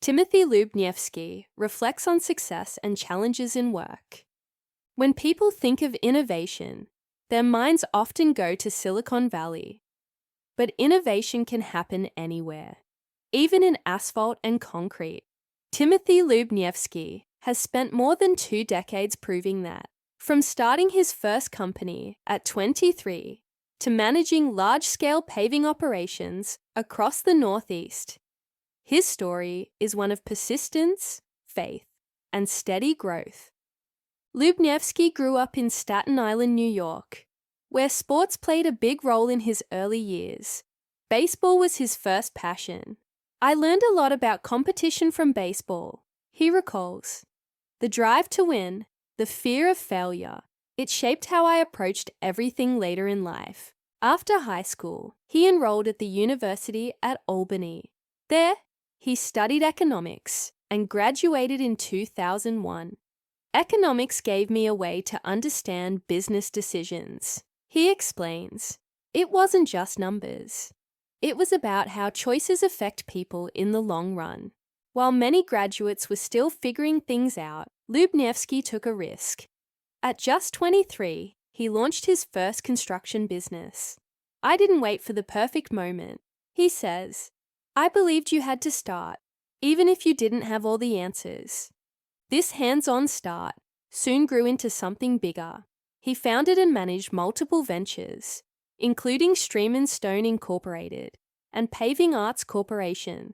Timothy Lubniewski reflects on success and challenges in work. When people think of innovation, their minds often go to Silicon Valley. But innovation can happen anywhere, even in asphalt and concrete. Timothy Lubniewski has spent more than 2 decades proving that. From starting his first company at 23 to managing large-scale paving operations across the Northeast, his story is one of persistence, faith, and steady growth. Lubniewski grew up in Staten Island, New York, where sports played a big role in his early years. Baseball was his first passion. "I learned a lot about competition from baseball," he recalls. "The drive to win, the fear of failure, it shaped how I approached everything later in life." After high school, he enrolled at the University at Albany. There, he studied economics and graduated in 2001. "Economics gave me a way to understand business decisions," he explains. "It wasn't just numbers. It was about how choices affect people in the long run." While many graduates were still figuring things out, Lubniewski took a risk. At just 23, he launched his first construction business. "I didn't wait for the perfect moment," he says. "I believed you had to start, even if you didn't have all the answers." This hands-on start soon grew into something bigger. He founded and managed multiple ventures, including Stream & Stone Incorporated and Paving Arts Corporation.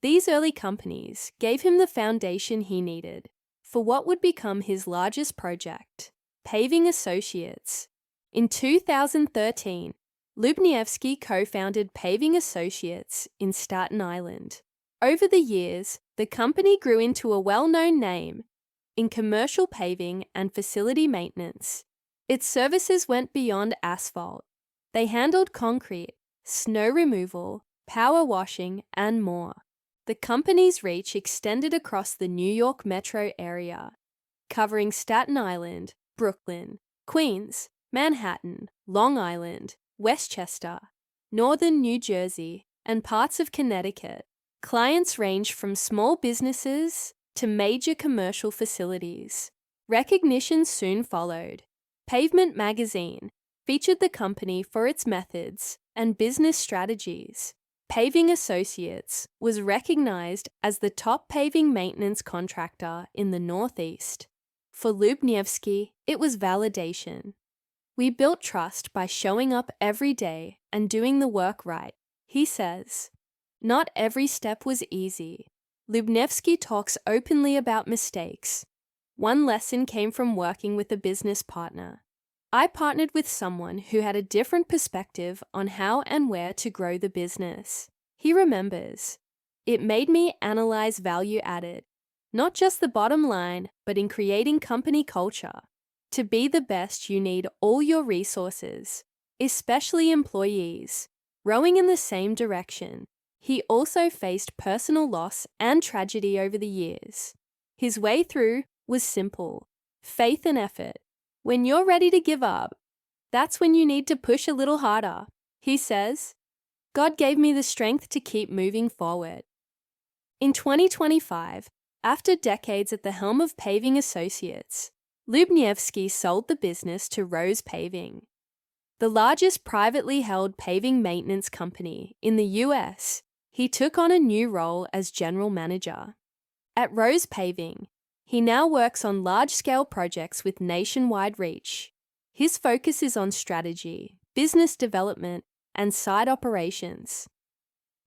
These early companies gave him the foundation he needed for what would become his largest project, Paving Associates. In 2013, Lubniewski co-founded Paving Associates in Staten Island. Over the years, the company grew into a well-known name in commercial paving and facility maintenance. Its services went beyond asphalt. They handled concrete, snow removal, power washing, and more. The company's reach extended across the New York metro area, covering Staten Island, Brooklyn, Queens, Manhattan, Long Island, Westchester, northern New Jersey, and parts of Connecticut. Clients range from small businesses to major commercial facilities. Recognition soon followed. Pavement magazine featured the company for its methods and business strategies. Paving Associates was recognized as the top paving maintenance contractor in the Northeast. For Lubniewski, it was validation. "We built trust by showing up every day and doing the work right," he says. Not every step was easy. Lubniewski talks openly about mistakes. One lesson came from working with a business partner. "I partnered with someone who had a different perspective on how and where to grow the business." He remembers, "It made me analyze value added, not just the bottom line, but in creating company culture. To be the best, you need all your resources, especially employees, rowing in the same direction." He also faced personal loss and tragedy over the years. His way through was simple: faith and effort. "When you're ready to give up, that's when you need to push a little harder," he says. "God gave me the strength to keep moving forward." In 2025, after decades at the helm of Paving Associates, Lubniewski sold the business to Rose Paving, the largest privately held paving maintenance company in the US. He took on a new role as general manager. At Rose Paving, he now works on large-scale projects with nationwide reach. His focus is on strategy, business development, and site operations.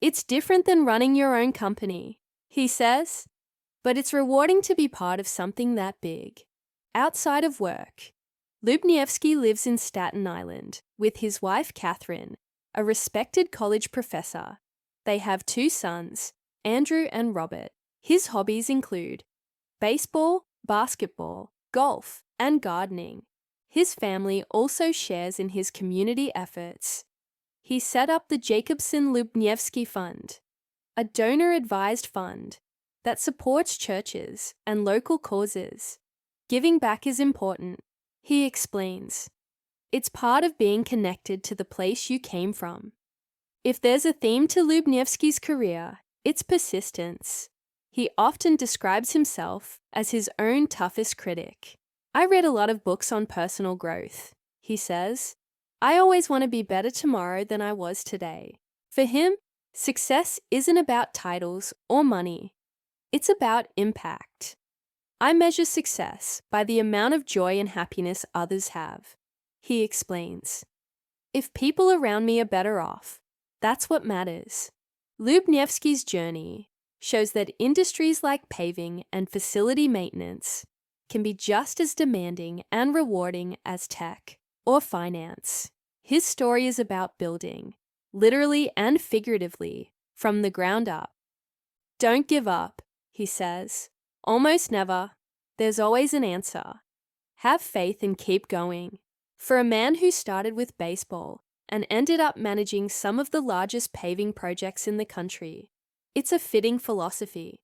"It's different than running your own company," he says, "but it's rewarding to be part of something that big." Outside of work, Lubniewski lives in Staten Island with his wife Catherine, a respected college professor. They have 2 sons, Andrew and Robert. His hobbies include baseball, basketball, golf, and gardening. His family also shares in his community efforts. He set up the Jacobson Lubniewski Fund, a donor-advised fund that supports churches and local causes. Giving back is important, he explains. It's part of being connected to the place you came from. If there's a theme to Lubniewski's career, it's persistence. He often describes himself as his own toughest critic. I read a lot of books on personal growth, he says. I always want to be better tomorrow than I was today. For him, success isn't about titles or money. It's about impact. I measure success by the amount of joy and happiness others have, he explains. If people around me are better off, that's what matters. Lubniewski's journey shows that industries like paving and facility maintenance can be just as demanding and rewarding as tech or finance. His story is about building, literally and figuratively, from the ground up. Don't give up, he says. Almost never. There's always an answer. Have faith and keep going. For a man who started with baseball and ended up managing some of the largest paving projects in the country, it's a fitting philosophy.